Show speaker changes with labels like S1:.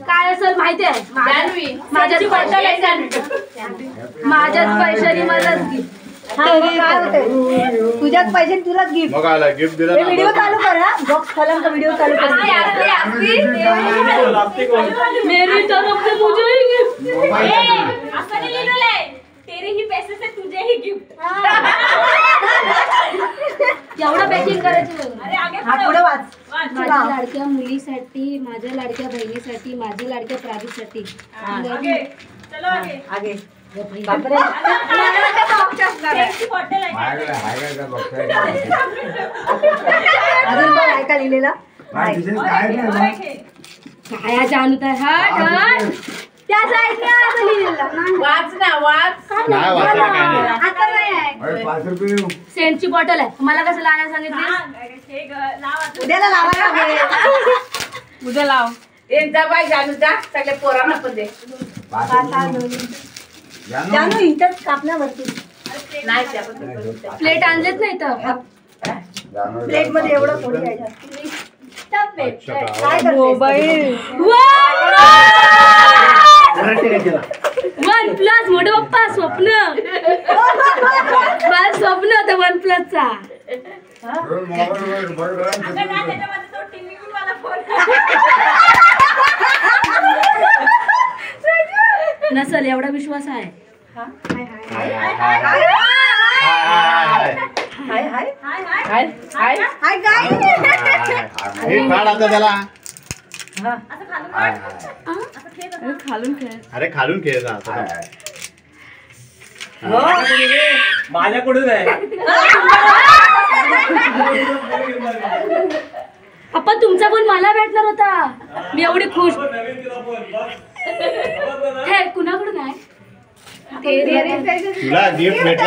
S1: काय असेल माहिती आहे माझ्याच पैशानी मलाच गिफ्ट तुझ्याच पैसे तुलाच गिफ्ट दिला व्हिडिओ चालू करा व्हिडिओ चालू मेरी तरफ से मुझे ही गिफ्ट असं नाही लिहिलेलं आहे तेरे ही पैसे से तुझे ही गिफ्ट एवढं पॅकिंग करायचं अरे आगे पुढे वाच माझ्या लाडक्या मुलीसाठी माझ्या लाडक्या बहिणीसाठी माझ्या लाडक्या प्राजूसाठी आगे चलो आगे आगे बापरे अजून पण ऐका लिहिलेला काय जानू तर हट त्या साईडने असं लिहिलेलं वाच ना वाच आता नाही आहे सेंटची बॉटल आहे मला कसं लावायला सांगितलं उद्याला लावायला उद्या लाव यांचा बाय जानूचा सगळ्या पोरांना पण दे जानू इथंच कापण्यावरती नाही प्लेट आणलेत नाही तर प्लेट मध्ये एवढं थोडी मोबाईल वन प्लस मोठे पप्पा स्वप्न स्वप्न होतं वन प्लसचा नसल एवढा विश्वास आहे खालून खेळ
S2: अरे खालून खेळ माझ्याकडून आहे
S1: पप्पा तुमचा पण मला भेटणार होता मी एवढी खुश हे कुणाकडून आहे तुला गिफ्ट भेटलं